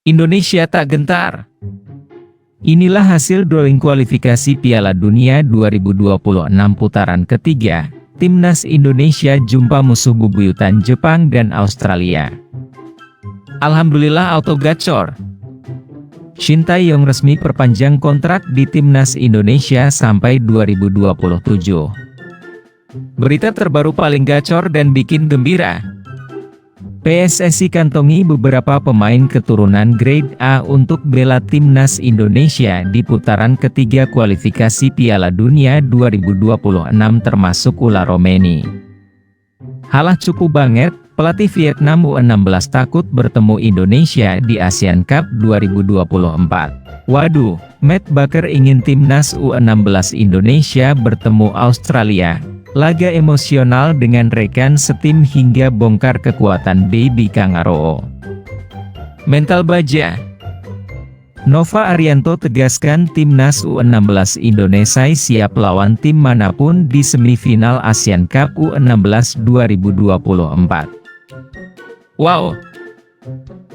Indonesia tak gentar. Inilah hasil drawing kualifikasi Piala Dunia 2026 putaran ketiga. Timnas Indonesia jumpa musuh bebuyutan Jepang dan Australia. Alhamdulillah auto gacor. Shin Tae-yong resmi perpanjang kontrak di Timnas Indonesia sampai 2027. Berita terbaru paling gacor dan bikin gembira. PSSI kantongi beberapa pemain keturunan grade A untuk bela Timnas Indonesia di putaran ketiga kualifikasi Piala Dunia 2026 termasuk Ula Romeni. Halah cukup banget, pelatih Vietnam U16 takut bertemu Indonesia di ASEAN Cup 2024. Waduh, Matt Baker ingin Timnas U16 Indonesia bertemu Australia. Laga emosional dengan rekan setim hingga bongkar kekuatan Baby Kangaroo. Mental baja. Nova Arianto tegaskan Timnas U16 Indonesia siap lawan tim manapun di semifinal ASEAN Cup U16 2024. Wow!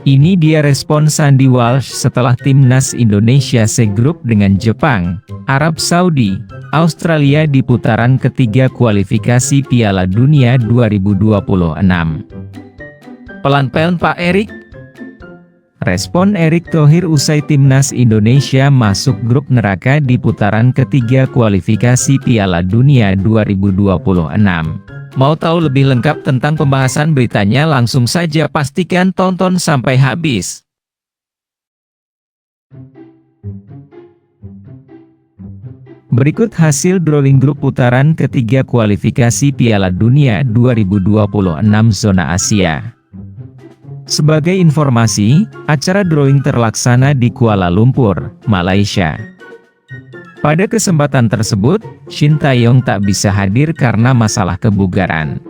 Ini dia respon Sandy Walsh setelah Timnas Indonesia segrup dengan Jepang, Arab Saudi, Australia di putaran ketiga kualifikasi Piala Dunia 2026. Pelan-pelan Pak Erik. Respon Erick Thohir usai Timnas Indonesia masuk grup neraka di putaran ketiga kualifikasi Piala Dunia 2026. Mau tahu lebih lengkap tentang pembahasan beritanya, langsung saja pastikan tonton sampai habis. Berikut hasil drawing grup putaran ketiga kualifikasi Piala Dunia 2026 zona Asia. Sebagai informasi, acara drawing terlaksana di Kuala Lumpur, Malaysia. Pada kesempatan tersebut, Shin Tae-yong tak bisa hadir karena masalah kebugaran.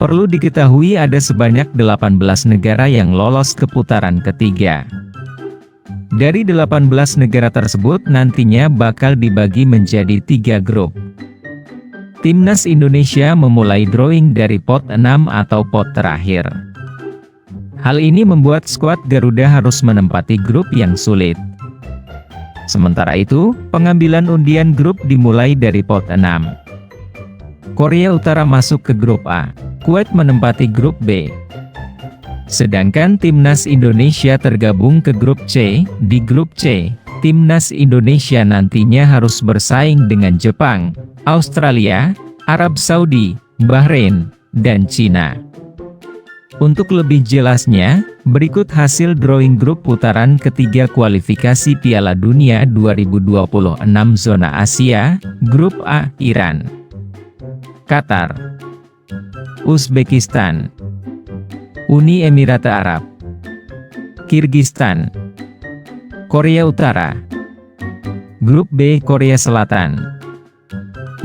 Perlu diketahui ada sebanyak 18 negara yang lolos ke putaran ketiga. Dari 18 negara tersebut nantinya bakal dibagi menjadi 3 grup. Timnas Indonesia memulai drawing dari pot 6 atau pot terakhir. Hal ini membuat skuad Garuda harus menempati grup yang sulit. Sementara itu, pengambilan undian grup dimulai dari pot 6. Korea Utara masuk ke grup A, Kuwait menempati grup B. Sedangkan Timnas Indonesia tergabung ke grup C. Di grup C, Timnas Indonesia nantinya harus bersaing dengan Jepang, Australia, Arab Saudi, Bahrain, dan Cina. Untuk lebih jelasnya, berikut hasil drawing grup putaran ketiga kualifikasi Piala Dunia 2026 zona Asia. Grup A, Iran, Qatar, Uzbekistan, Uni Emirat Arab, Kirgistan, Korea Utara. Grup B, Korea Selatan,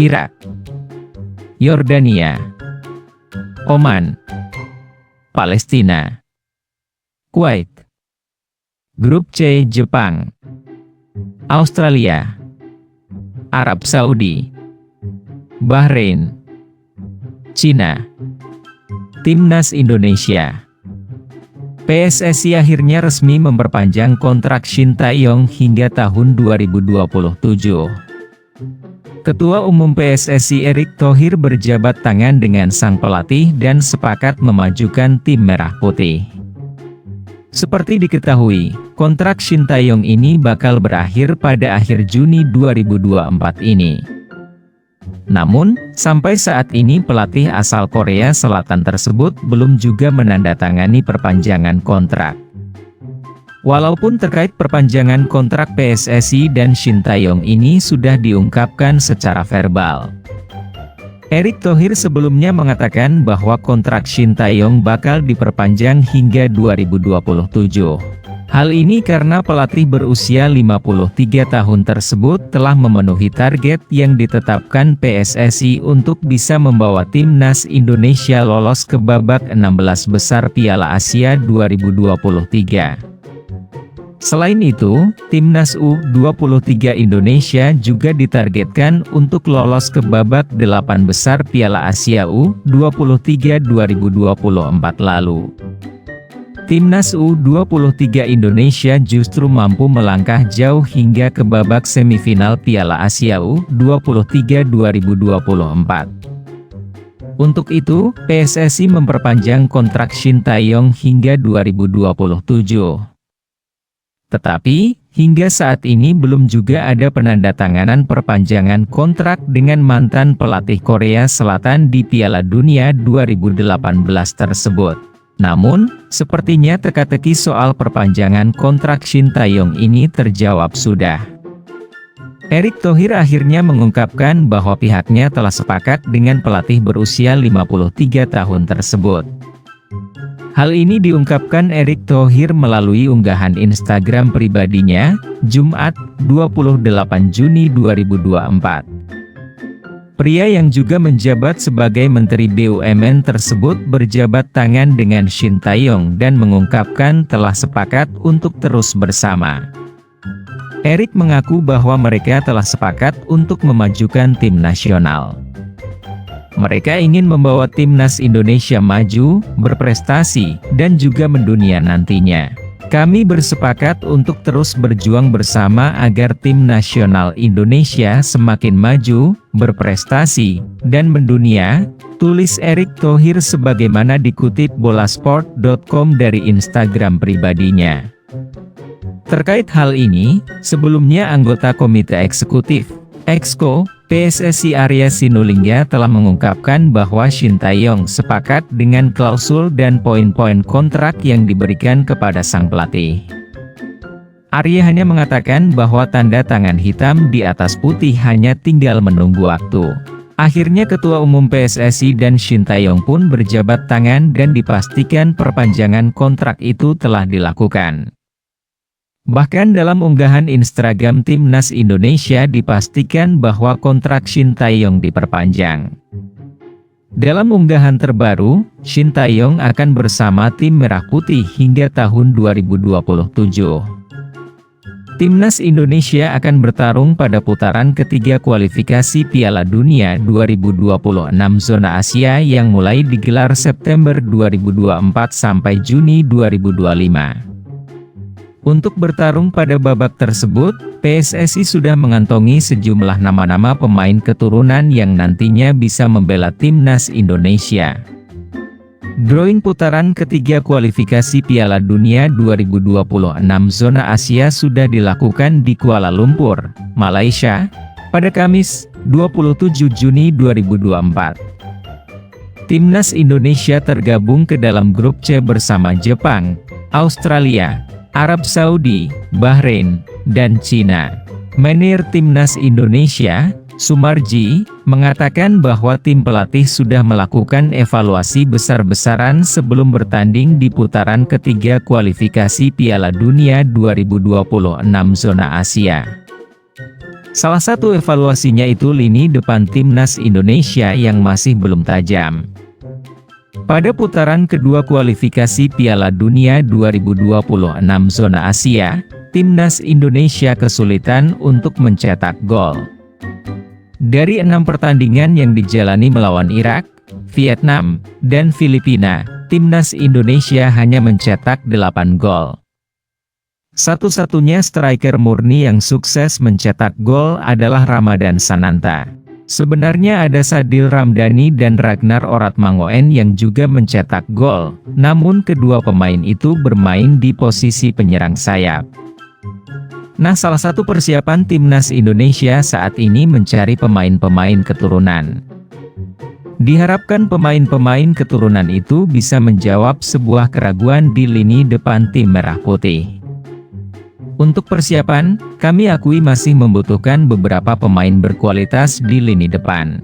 Irak, Yordania, Oman, Palestina, Kuwait. Grup C, Jepang, Australia, Arab Saudi, Bahrain, Cina. Timnas Indonesia. PSSI akhirnya resmi memperpanjang kontrak Shin Tae-yong hingga tahun 2027. Ketua Umum PSSI Erick Thohir berjabat tangan dengan sang pelatih dan sepakat memajukan tim Merah Putih. Seperti diketahui, kontrak Shin Tae-yong ini bakal berakhir pada akhir Juni 2024 ini. Namun, sampai saat ini pelatih asal Korea Selatan tersebut belum juga menandatangani perpanjangan kontrak. Walaupun terkait perpanjangan kontrak PSSI dan Shin Tae-yong ini sudah diungkapkan secara verbal. Erick Thohir sebelumnya mengatakan bahwa kontrak Shin Tae-yong bakal diperpanjang hingga 2027. Hal ini karena pelatih berusia 53 tahun tersebut telah memenuhi target yang ditetapkan PSSI untuk bisa membawa Timnas Indonesia lolos ke babak 16 besar Piala Asia 2023. Selain itu, Timnas U23 Indonesia juga ditargetkan untuk lolos ke babak 8 besar Piala Asia U23 2024 lalu. Timnas U23 Indonesia justru mampu melangkah jauh hingga ke babak semifinal Piala Asia U23 2024. Untuk itu, PSSI memperpanjang kontrak Shin Tae-yong hingga 2027. Tetapi, hingga saat ini belum juga ada penandatanganan perpanjangan kontrak dengan mantan pelatih Korea Selatan di Piala Dunia 2018 tersebut. Namun, sepertinya teka-teki soal perpanjangan kontrak Shin Tae-yong ini terjawab sudah. Erick Thohir akhirnya mengungkapkan bahwa pihaknya telah sepakat dengan pelatih berusia 53 tahun tersebut. Hal ini diungkapkan Erick Thohir melalui unggahan Instagram pribadinya, Jumat, 28 Juni 2024. Pria yang juga menjabat sebagai Menteri BUMN tersebut berjabat tangan dengan Shin Tae-yong dan mengungkapkan telah sepakat untuk terus bersama. Erick mengaku bahwa mereka telah sepakat untuk memajukan tim nasional. Mereka ingin membawa timnas Indonesia maju, berprestasi, dan juga mendunia nantinya. Kami bersepakat untuk terus berjuang bersama agar tim nasional Indonesia semakin maju, berprestasi, dan mendunia, tulis Erick Thohir sebagaimana dikutip bolasport.com dari Instagram pribadinya. Terkait hal ini, sebelumnya anggota Komite Eksekutif, Exco, PSSI Arya Sinulinga telah mengungkapkan bahwa Shin Tae-yong sepakat dengan klausul dan poin-poin kontrak yang diberikan kepada sang pelatih. Arya hanya mengatakan bahwa tanda tangan hitam di atas putih hanya tinggal menunggu waktu. Akhirnya Ketua Umum PSSI dan Shin Tae-yong pun berjabat tangan dan dipastikan perpanjangan kontrak itu telah dilakukan. Bahkan dalam unggahan Instagram Timnas Indonesia dipastikan bahwa kontrak Shin Tae-yong diperpanjang. Dalam unggahan terbaru, Shin Tae-yong akan bersama tim Merah Putih hingga tahun 2027. Timnas Indonesia akan bertarung pada putaran ketiga kualifikasi Piala Dunia 2026 zona Asia yang mulai digelar September 2024 sampai Juni 2025. Untuk bertarung pada babak tersebut, PSSI sudah mengantongi sejumlah nama-nama pemain keturunan yang nantinya bisa membela timnas Indonesia. Drawing putaran ketiga kualifikasi Piala Dunia 2026 zona Asia sudah dilakukan di Kuala Lumpur, Malaysia, pada Kamis, 27 Juni 2024. Timnas Indonesia tergabung ke dalam grup C bersama Jepang, Australia, Arab Saudi, Bahrain, dan Cina. Manajer Timnas Indonesia, Sumarji, mengatakan bahwa tim pelatih sudah melakukan evaluasi besar-besaran sebelum bertanding di putaran ketiga kualifikasi Piala Dunia 2026 zona Asia. Salah satu evaluasinya itu lini depan Timnas Indonesia yang masih belum tajam. Pada putaran kedua kualifikasi Piala Dunia 2026 zona Asia, Timnas Indonesia kesulitan untuk mencetak gol. Dari 6 pertandingan yang dijalani melawan Irak, Vietnam, dan Filipina, Timnas Indonesia hanya mencetak 8 gol. Satu-satunya striker murni yang sukses mencetak gol adalah Ramadan Sananta. Sebenarnya ada Sadil Ramdhani dan Ragnar Oratmangoen yang juga mencetak gol, namun kedua pemain itu bermain di posisi penyerang sayap. Nah, salah satu persiapan Timnas Indonesia saat ini mencari pemain-pemain keturunan. Diharapkan pemain-pemain keturunan itu bisa menjawab sebuah keraguan di lini depan tim Merah Putih. Untuk persiapan, kami akui masih membutuhkan beberapa pemain berkualitas di lini depan.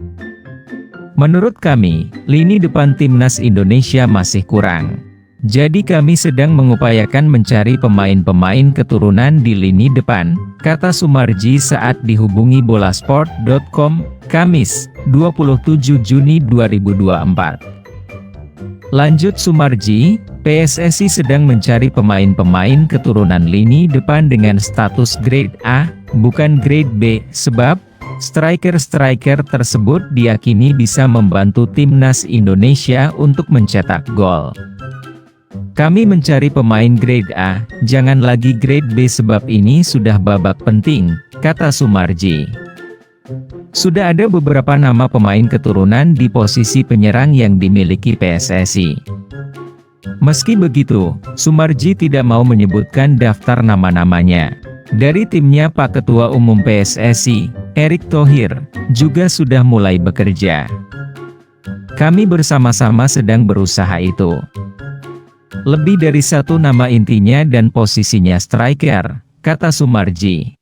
Menurut kami, lini depan Timnas Indonesia masih kurang. Jadi kami sedang mengupayakan mencari pemain-pemain keturunan di lini depan, kata Sumarji saat dihubungi bolasport.com, Kamis, 27 Juni 2024. Lanjut Sumarji, PSSI sedang mencari pemain-pemain keturunan lini depan dengan status grade A, bukan grade B, sebab striker-striker tersebut diyakini bisa membantu Timnas Indonesia untuk mencetak gol. Kami mencari pemain grade A, jangan lagi grade B sebab ini sudah babak penting, kata Soemarji. Sudah ada beberapa nama pemain keturunan di posisi penyerang yang dimiliki PSSI. Meski begitu, Soemarji tidak mau menyebutkan daftar nama-namanya. Dari timnya Pak Ketua Umum PSSI, Erick Thohir, juga sudah mulai bekerja. Kami bersama-sama sedang berusaha itu. Lebih dari satu nama intinya dan posisinya striker, kata Soemarji.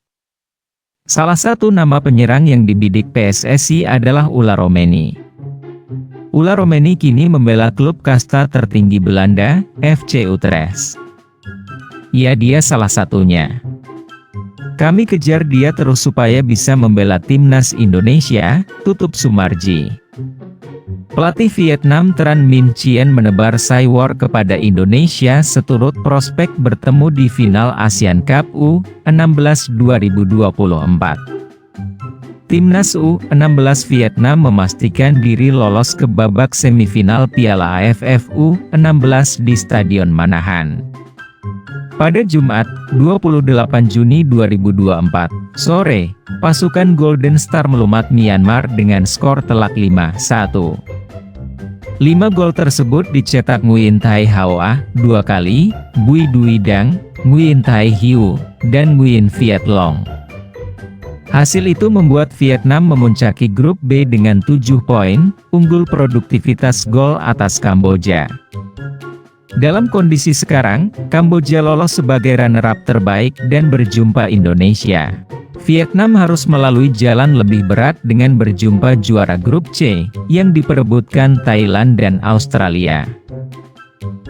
Salah satu nama penyerang yang dibidik PSSI adalah Ula Romeni. Ula Romeni kini membela klub kasta tertinggi Belanda, FC Utrecht. Ya, dia salah satunya. Kami kejar dia terus supaya bisa membela timnas Indonesia, tutup Soemarji. Pelatih Vietnam Tran Minh Chien menebar Saiwar kepada Indonesia seturut prospek bertemu di final Asian Cup U16 2024. Timnas U16 Vietnam memastikan diri lolos ke babak semifinal Piala AFF U16 di Stadion Manahan. Pada Jumat, 28 Juni 2024, sore, pasukan Golden Star melumat Myanmar dengan skor telak 5-1. 5 gol tersebut dicetak Nguyen Thai Hoa 2 kali, Bui Dui Dang, Nguyen Thai Hieu, dan Nguyen Viet Long. Hasil itu membuat Vietnam memuncaki grup B dengan 7 poin, unggul produktivitas gol atas Kamboja. Dalam kondisi sekarang, Kamboja lolos sebagai runner-up terbaik dan berjumpa Indonesia. Vietnam harus melalui jalan lebih berat dengan berjumpa juara grup C, yang diperebutkan Thailand dan Australia.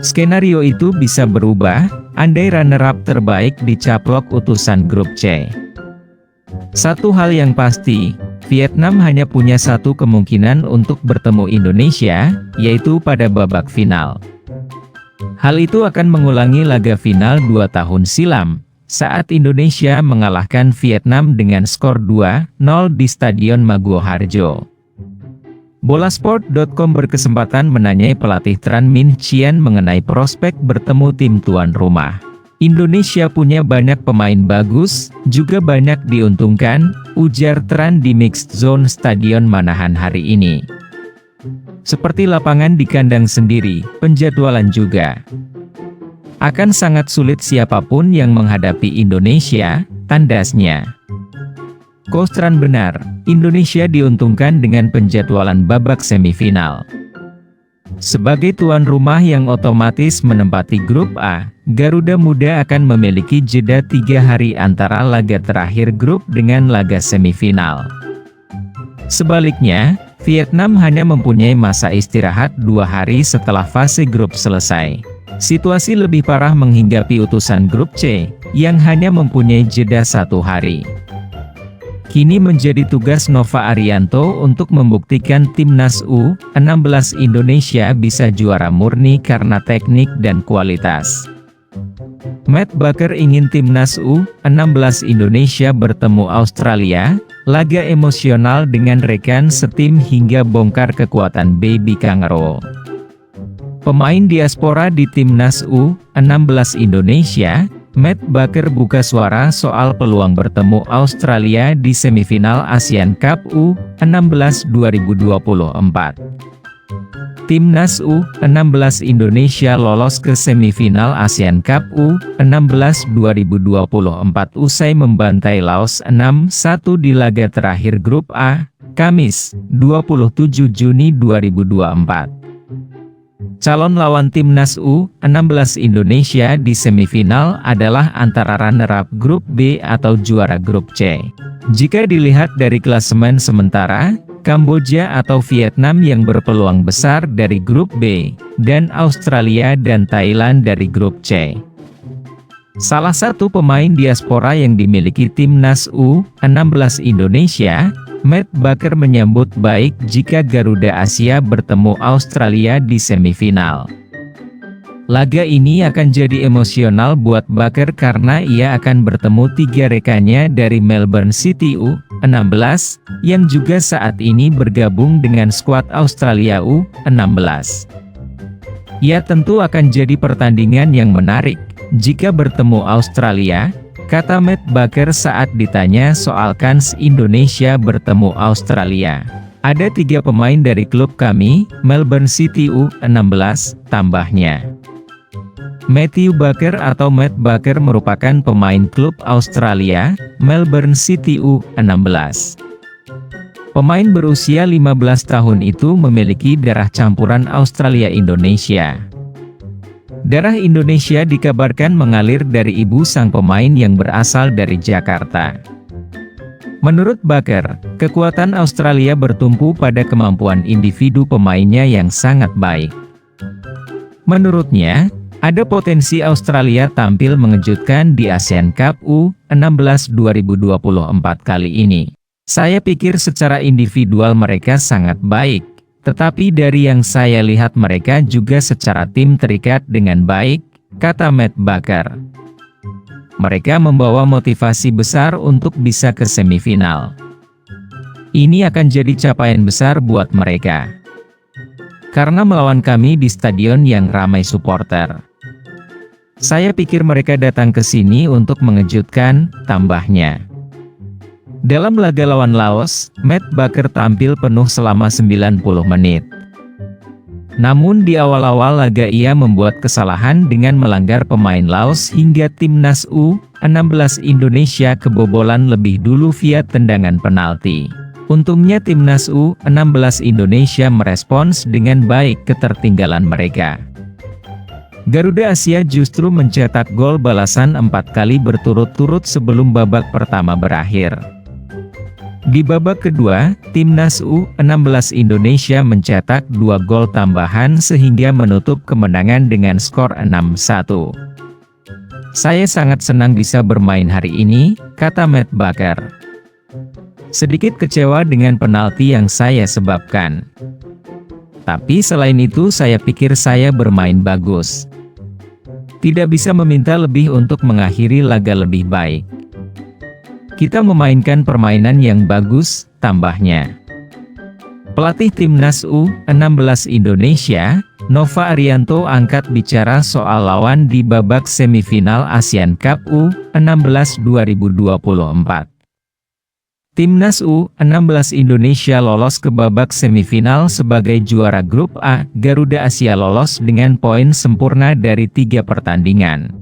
Skenario itu bisa berubah, andai runner-up terbaik dicaplok utusan grup C. Satu hal yang pasti, Vietnam hanya punya satu kemungkinan untuk bertemu Indonesia, yaitu pada babak final. Hal itu akan mengulangi laga final 2 tahun silam, saat Indonesia mengalahkan Vietnam dengan skor 2-0 di Stadion Maguwo Harjo. Bolasport.com berkesempatan menanyai pelatih Tran Minh Chien mengenai prospek bertemu tim tuan rumah. Indonesia punya banyak pemain bagus, juga banyak diuntungkan, ujar Tran di Mixed Zone Stadion Manahan hari ini. Seperti lapangan di kandang sendiri, penjadwalan juga. Akan sangat sulit siapapun yang menghadapi Indonesia, tandasnya. Coach Tran benar, Indonesia diuntungkan dengan penjadwalan babak semifinal. Sebagai tuan rumah yang otomatis menempati grup A, Garuda Muda akan memiliki jeda 3 hari antara laga terakhir grup dengan laga semifinal. Sebaliknya, Vietnam hanya mempunyai masa istirahat 2 hari setelah fase grup selesai. Situasi lebih parah menghinggapi utusan grup C, yang hanya mempunyai jeda 1 hari. Kini menjadi tugas Nova Arianto untuk membuktikan timnas U16 Indonesia bisa juara murni karena teknik dan kualitas. Matt Baker ingin timnas U16 Indonesia bertemu Australia, laga emosional dengan rekan setim hingga bongkar kekuatan Baby Kangaroo. Pemain diaspora di timnas U16 Indonesia, Matt Baker buka suara soal peluang bertemu Australia di semifinal Asian Cup U16 2024. Timnas U16 Indonesia lolos ke semifinal Asian Cup U16 2024 usai membantai Laos 6-1 di laga terakhir grup A, Kamis, 27 Juni 2024. Calon lawan timnas U16 Indonesia di semifinal adalah antara runner-up grup B atau juara grup C. Jika dilihat dari klasemen sementara, Kamboja atau Vietnam yang berpeluang besar dari grup B, dan Australia dan Thailand dari grup C. Salah satu pemain diaspora yang dimiliki timnas U16 Indonesia, Matt Baker menyambut baik jika Garuda Asia bertemu Australia di semifinal. Laga ini akan jadi emosional buat Baker karena ia akan bertemu 3 rekannya dari Melbourne City U16, yang juga saat ini bergabung dengan skuad Australia U16. Ya tentu akan jadi pertandingan yang menarik, jika bertemu Australia, kata Matt Baker saat ditanya soal kans Indonesia bertemu Australia. Ada 3 pemain dari klub kami, Melbourne City U16, tambahnya. Matthew Baker atau Matt Baker merupakan pemain klub Australia, Melbourne City U16. Pemain berusia 15 tahun itu memiliki darah campuran Australia-Indonesia. Darah Indonesia dikabarkan mengalir dari ibu sang pemain yang berasal dari Jakarta. Menurut Baker, kekuatan Australia bertumpu pada kemampuan individu pemainnya yang sangat baik. Menurutnya, ada potensi Australia tampil mengejutkan di Asian Cup U16 2024 kali ini. Saya pikir secara individual mereka sangat baik, tetapi dari yang saya lihat mereka juga secara tim terikat dengan baik, kata Matt Baker. Mereka membawa motivasi besar untuk bisa ke semifinal. Ini akan jadi capaian besar buat mereka. Karena melawan kami di stadion yang ramai supporter. Saya pikir mereka datang ke sini untuk mengejutkan, tambahnya. Dalam laga lawan Laos, Matt Baker tampil penuh selama 90 menit. Namun di awal-awal laga ia membuat kesalahan dengan melanggar pemain Laos hingga timnas U16 Indonesia kebobolan lebih dulu via tendangan penalti. Untungnya timnas U16 Indonesia merespons dengan baik ketertinggalan mereka. Garuda Asia justru mencetak gol balasan 4 kali berturut-turut sebelum babak pertama berakhir. Di babak kedua, timnas U16 Indonesia mencetak 2 gol tambahan sehingga menutup kemenangan dengan skor 6-1. Saya sangat senang bisa bermain hari ini, kata Matt Baker. Sedikit kecewa dengan penalti yang saya sebabkan. Tapi selain itu saya pikir saya bermain bagus. Tidak bisa meminta lebih untuk mengakhiri laga lebih baik. Kita memainkan permainan yang bagus, tambahnya. Pelatih timnas U16 Indonesia, Nova Arianto angkat bicara soal lawan di babak semifinal ASEAN Cup U16 2024. Timnas U16 Indonesia lolos ke babak semifinal sebagai juara grup A, Garuda Asia lolos dengan poin sempurna dari 3 pertandingan.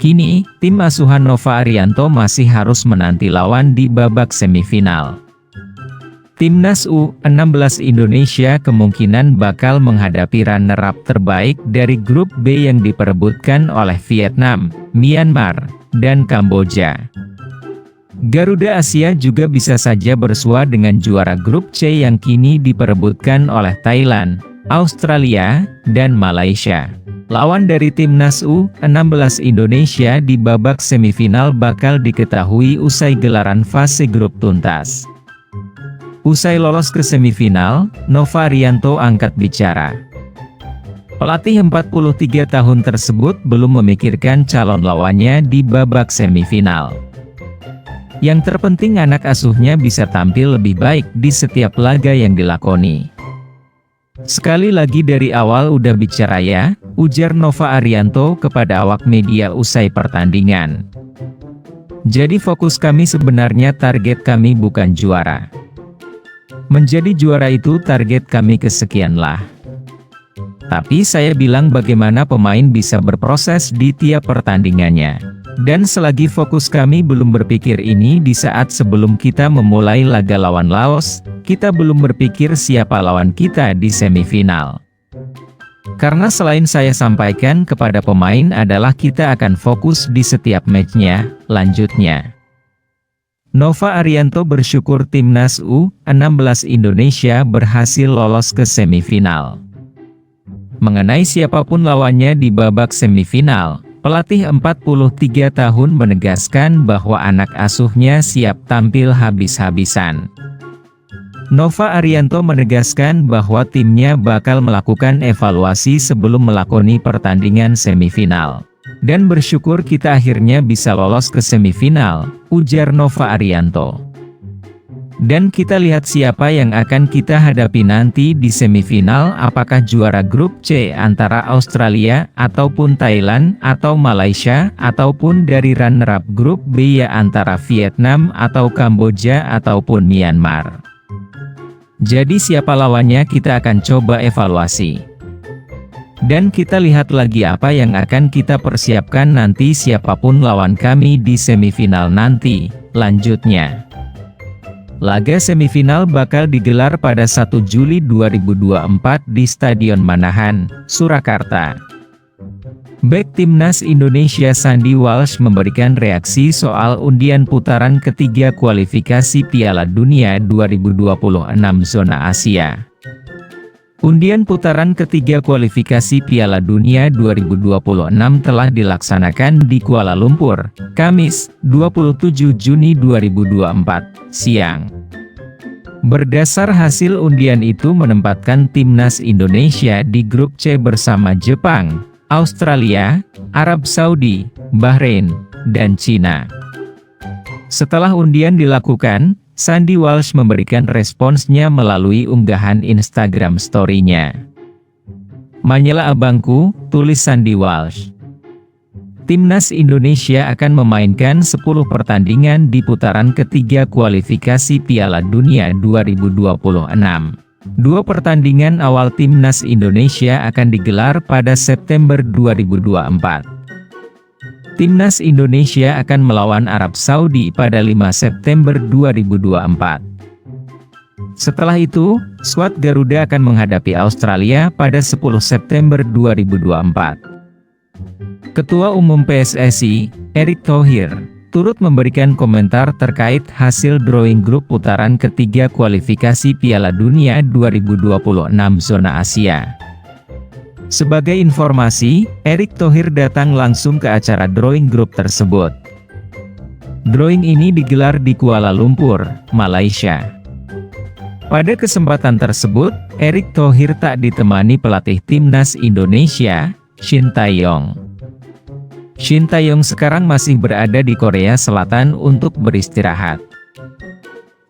Kini, tim asuhan Nova Arianto masih harus menanti lawan di babak semifinal. Timnas U16 Indonesia kemungkinan bakal menghadapi runner-up terbaik dari grup B yang diperebutkan oleh Vietnam, Myanmar, dan Kamboja. Garuda Asia juga bisa saja bersua dengan juara grup C yang kini diperebutkan oleh Thailand, Australia, dan Malaysia. Lawan dari timnas U16 Indonesia di babak semifinal bakal diketahui usai gelaran fase grup tuntas. Usai lolos ke semifinal, Nova Arianto angkat bicara. Pelatih 43 tahun tersebut belum memikirkan calon lawannya di babak semifinal. Yang terpenting anak asuhnya bisa tampil lebih baik di setiap laga yang dilakoni. Sekali lagi dari awal udah bicara ya, ujar Nova Arianto kepada awak media usai pertandingan. Jadi fokus kami sebenarnya target kami bukan juara. Menjadi juara itu target kami kesekian lah. Tapi saya bilang bagaimana pemain bisa berproses di tiap pertandingannya. Dan selagi fokus kami belum berpikir ini di saat sebelum kita memulai laga lawan Laos, kita belum berpikir siapa lawan kita di semifinal. Karena selain saya sampaikan kepada pemain adalah kita akan fokus di setiap matchnya, lanjutnya. Nova Arianto bersyukur timnas U16 Indonesia berhasil lolos ke semifinal. Mengenai siapapun lawannya di babak semifinal, pelatih 43 tahun menegaskan bahwa anak asuhnya siap tampil habis-habisan. Nova Arianto menegaskan bahwa timnya bakal melakukan evaluasi sebelum melakoni pertandingan semifinal. Dan bersyukur kita akhirnya bisa lolos ke semifinal, ujar Nova Arianto. Dan kita lihat siapa yang akan kita hadapi nanti di semifinal, apakah juara grup C antara Australia, ataupun Thailand, atau Malaysia, ataupun dari runner-up grup B ya antara Vietnam, atau Kamboja, ataupun Myanmar. Jadi siapa lawannya kita akan coba evaluasi. Dan kita lihat lagi apa yang akan kita persiapkan nanti siapapun lawan kami di semifinal nanti. Lanjutnya, laga semifinal bakal digelar pada 1 Juli 2024 di Stadion Manahan, Surakarta. Bek Timnas Indonesia Sandy Walsh memberikan reaksi soal undian putaran ketiga kualifikasi Piala Dunia 2026 zona Asia. Undian putaran ketiga kualifikasi Piala Dunia 2026 telah dilaksanakan di Kuala Lumpur, Kamis, 27 Juni 2024, siang. Berdasar hasil undian itu menempatkan Timnas Indonesia di grup C bersama Jepang, Australia, Arab Saudi, Bahrain, dan Cina. Setelah undian dilakukan, Sandy Walsh memberikan responsnya melalui unggahan Instagram story-nya. "Manyalah abangku," tulis Sandy Walsh. Timnas Indonesia akan memainkan 10 pertandingan di putaran ketiga kualifikasi Piala Dunia 2026. 2 pertandingan awal Timnas Indonesia akan digelar pada September 2024. Timnas Indonesia akan melawan Arab Saudi pada 5 September 2024. Setelah itu, skuad Garuda akan menghadapi Australia pada 10 September 2024. Ketua Umum PSSI, Erick Thohir, turut memberikan komentar terkait hasil drawing grup putaran ketiga kualifikasi Piala Dunia 2026 zona Asia. Sebagai informasi, Erick Thohir datang langsung ke acara drawing grup tersebut. Drawing ini digelar di Kuala Lumpur, Malaysia. Pada kesempatan tersebut, Erick Thohir tak ditemani pelatih Timnas Indonesia, Shin Tae-yong. Shin Tae-yong sekarang masih berada di Korea Selatan untuk beristirahat.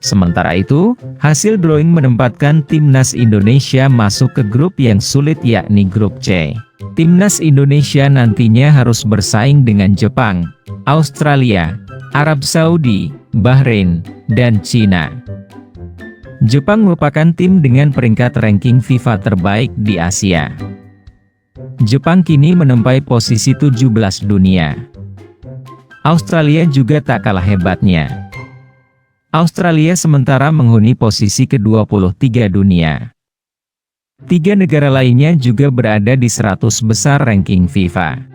Sementara itu, hasil drawing menempatkan Timnas Indonesia masuk ke grup yang sulit yakni grup C. Timnas Indonesia nantinya harus bersaing dengan Jepang, Australia, Arab Saudi, Bahrain, dan Cina. Jepang merupakan tim dengan peringkat ranking FIFA terbaik di Asia. Jepang kini menempai posisi 17 dunia. Australia juga tak kalah hebatnya. Australia sementara menghuni posisi ke-23 dunia. 3 negara lainnya juga berada di 100 besar ranking FIFA.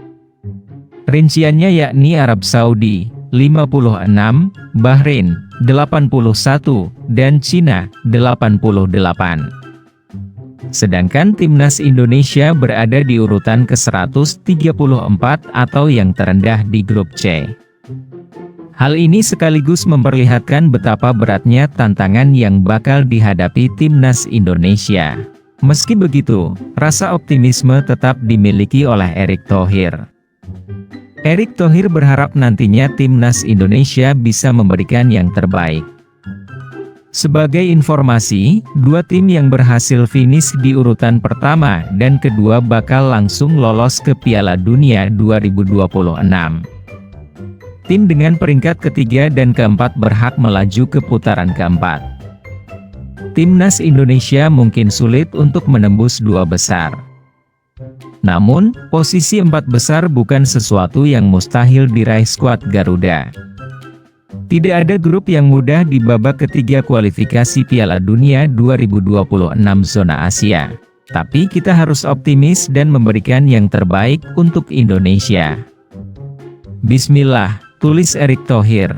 Rinciannya yakni Arab Saudi, 56, Bahrain, 81, dan Cina, 88. Sedangkan Timnas Indonesia berada di urutan ke-134 atau yang terendah di grup C. Hal ini sekaligus memperlihatkan betapa beratnya tantangan yang bakal dihadapi Timnas Indonesia. Meski begitu, rasa optimisme tetap dimiliki oleh Erick Thohir. Erick Thohir berharap nantinya Timnas Indonesia bisa memberikan yang terbaik. Sebagai informasi, 2 tim yang berhasil finish di urutan pertama dan kedua bakal langsung lolos ke Piala Dunia 2026. Tim dengan peringkat ketiga dan keempat berhak melaju ke putaran keempat. Timnas Indonesia mungkin sulit untuk menembus 2 besar. Namun, posisi 4 besar bukan sesuatu yang mustahil diraih skuad Garuda. Tidak ada grup yang mudah di babak ketiga kualifikasi Piala Dunia 2026 zona Asia. Tapi kita harus optimis dan memberikan yang terbaik untuk Indonesia. Bismillah, tulis Erick Thohir.